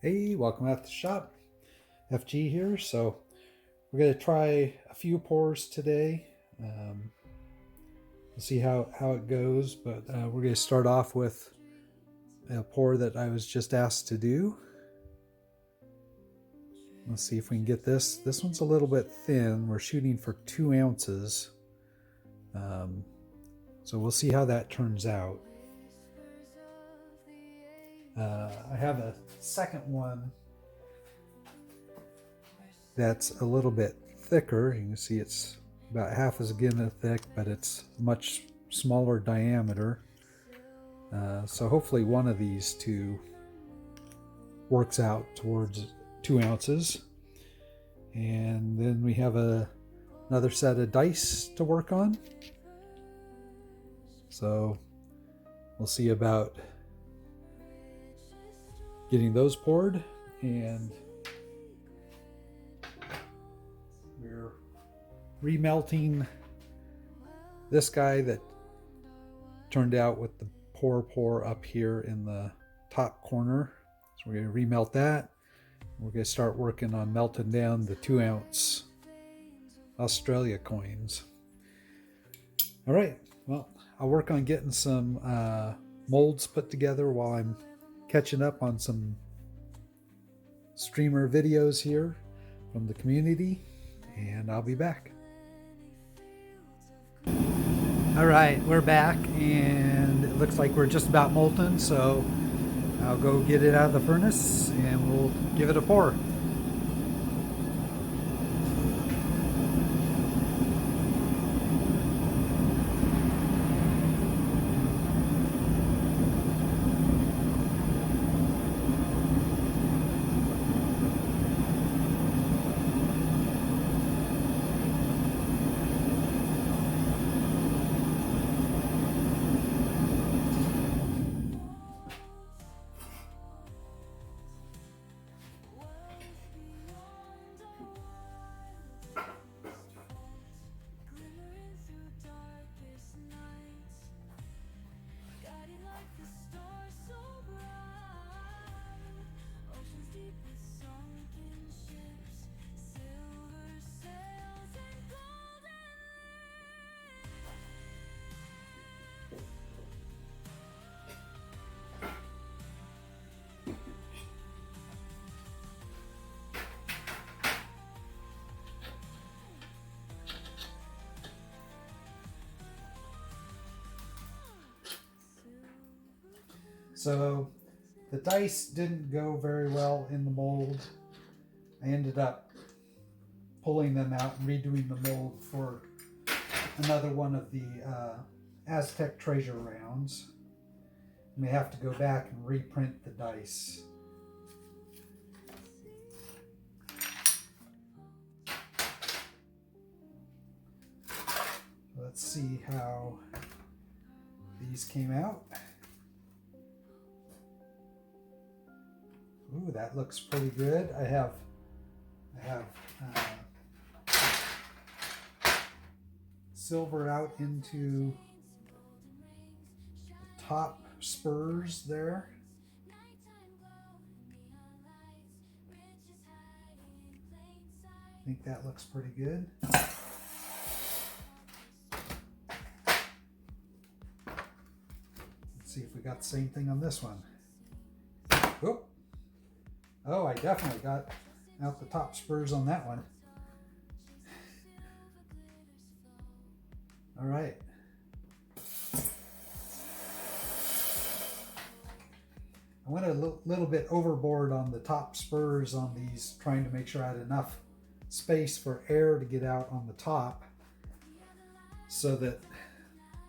Hey, welcome out to the shop. FG here. So we're going to try a few pours today. We'll see how it goes, but we're going to start off with a pour that I was just asked to do. Let's see if we can get this. This one's a little bit thin. We're shooting for 2 ounces. So we'll see how that turns out. I have a second one that's a little bit thicker. You can see it's about half as again thick, but it's much smaller diameter. So hopefully one of these two works out towards 2 ounces. And then we have another set of dice to work on. So we'll see about getting those poured, and we're remelting this guy that turned out with the pour up here in the top corner. So we're going to remelt that. We're going to start working on melting down the 2 ounce Australia coins. All right, well, I'll work on getting some molds put together while I'm catching up on some streamer videos here from the community, and I'll be back. All right, we're back, and it looks like we're just about molten, so I'll go get it out of the furnace and we'll give it a pour. So the dice didn't go very well in the mold. I ended up pulling them out and redoing the mold for another one of the Aztec Treasure rounds. And we have to go back and reprint the dice. Let's see how these came out. Ooh, that looks pretty good. I have silver out into the top spurs there. I think that looks pretty good. Let's see if we got the same thing on this one. Whoop. Oh, I definitely got out the top spurs on that one. All right. I went a little bit overboard on the top spurs on these, trying to make sure I had enough space for air to get out on the top so that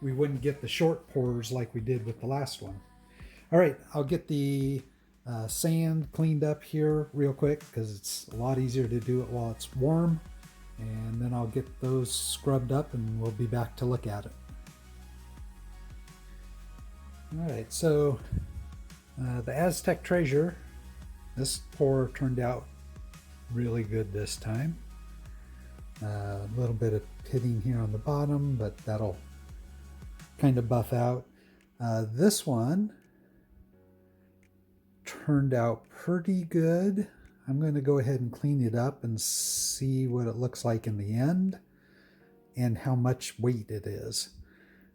we wouldn't get the short pours like we did with the last one. All right, I'll get the sand cleaned up here real quick because it's a lot easier to do it while it's warm, and then I'll get those scrubbed up and we'll be back to look at it. All right, so the Aztec Treasure, this pour turned out really good this time. A little bit of pitting here on the bottom, but that'll kind of buff out. This one turned out pretty good. I'm going to go ahead and clean it up and see what it looks like in the end and how much weight it is.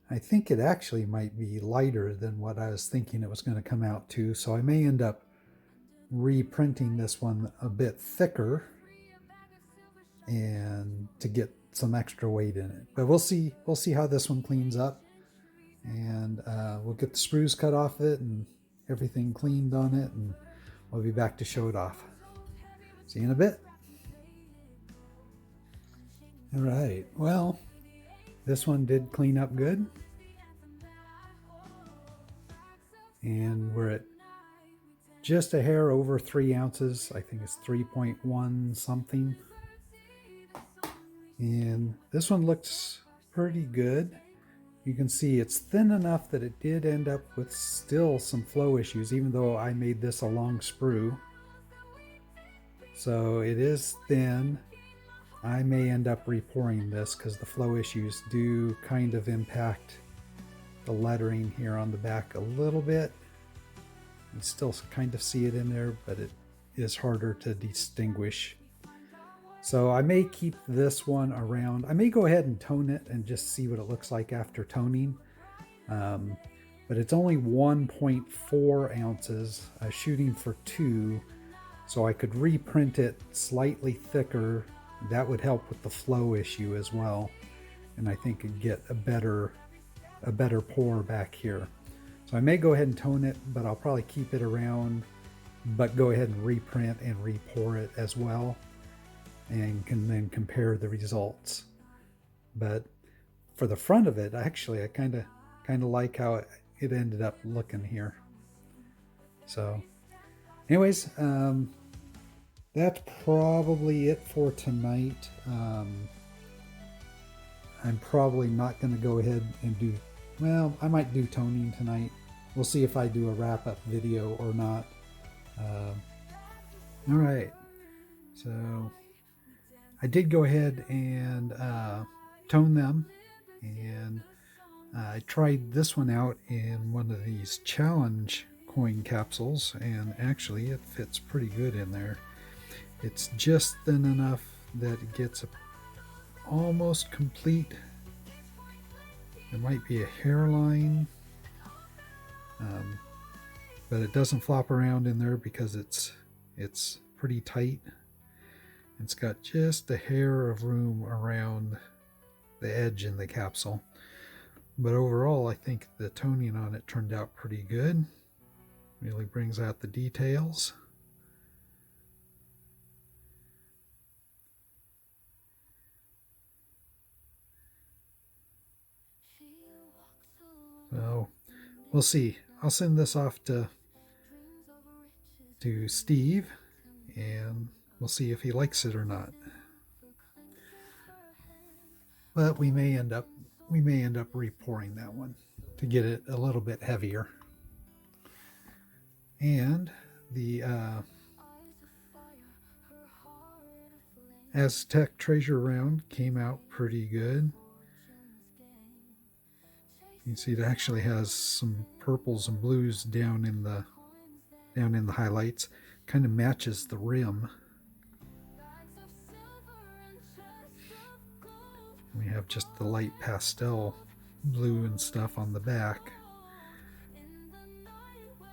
I think it actually might be lighter than what I was thinking it was going to come out to, so I may end up reprinting this one a bit thicker and to get some extra weight in it. But we'll see how this one cleans up, and we'll get the sprues cut off it and everything cleaned on it, and we'll be back to show it off. See you in a bit. All right, well, this one did clean up good, and we're at just a hair over 3 ounces. I think it's 3.1 something. And this one looks pretty good. You can see it's thin enough that it did end up with still some flow issues, even though I made this a long sprue. So it is thin. I may end up repouring this because the flow issues do kind of impact the lettering here on the back a little bit. You still kind of see it in there, but it is harder to distinguish. So I may keep this one around. I may go ahead and tone it and just see what it looks like after toning. But it's only 1.4 ounces, shooting for 2. So I could reprint it slightly thicker. That would help with the flow issue as well. And I think it'd get a better pour back here. So I may go ahead and tone it, but I'll probably keep it around, but go ahead and reprint and repour it as well, and can then compare the results. But for the front of it, actually, I kind of like how it ended up looking here. So anyways, that's probably it for tonight. I'm probably not going to go ahead and do, well, I might do toning tonight. We'll see if I do a wrap-up video or not. All right, so I did go ahead and tone them, and I tried this one out in one of these challenge coin capsules, and actually it fits pretty good in there. It's just thin enough that it gets almost complete. There might be a hairline, but it doesn't flop around in there because it's pretty tight. It's got just a hair of room around the edge in the capsule. But overall, I think the toning on it turned out pretty good. Really brings out the details. So we'll see. I'll send this off to Steve, and we'll see if he likes it or not. But we may end up repouring that one to get it a little bit heavier. And the Aztec Treasure round came out pretty good. You can see it actually has some purples and blues down in the highlights. Kind of matches the rim. We have just the light pastel blue and stuff on the back.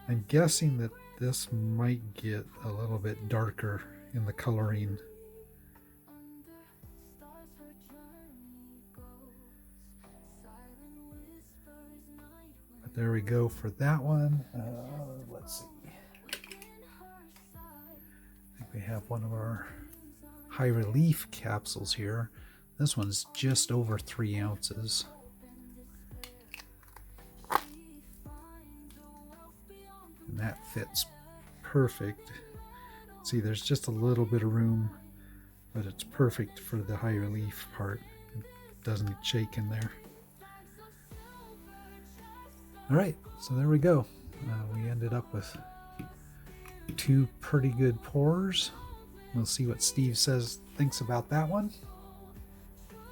I'm guessing that this might get a little bit darker in the coloring. But there we go for that one. Let's see. I think we have one of our high relief capsules here. This one's just over 3 ounces. And that fits perfect. See, there's just a little bit of room, but it's perfect for the high relief part. It doesn't shake in there. All right, so there we go. We ended up with 2 pretty good pours. We'll see what Steve thinks about that one.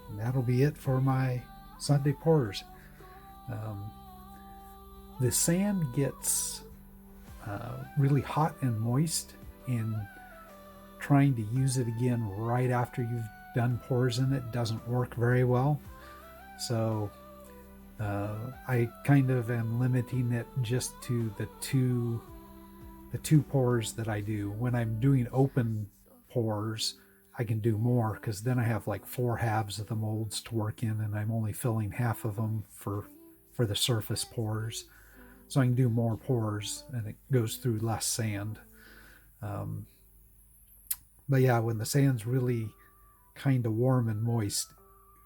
And that'll be it for my Sunday pours. The sand gets really hot and moist, and trying to use it again right after you've done pours in it doesn't work very well. So I kind of am limiting it just to the two pours that I do. When I'm doing open pours, I can do more because then I have like 4 halves of the molds to work in, and I'm only filling half of them for the surface pours. So I can do more pours and it goes through less sand. Um, but yeah, when the sand's really kind of warm and moist,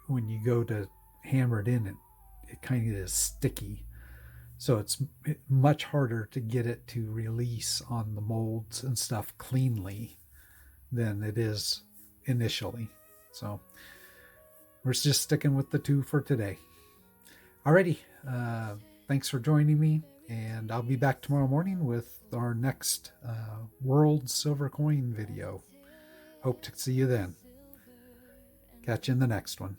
when you go to hammer it in, it kind of is sticky. So it's much harder to get it to release on the molds and stuff cleanly than it is initially. So we're just sticking with the 2 for today. Alrighty, thanks for joining me, and I'll be back tomorrow morning with our next World Silver Coin video. Hope to see you then. Catch you in the next one.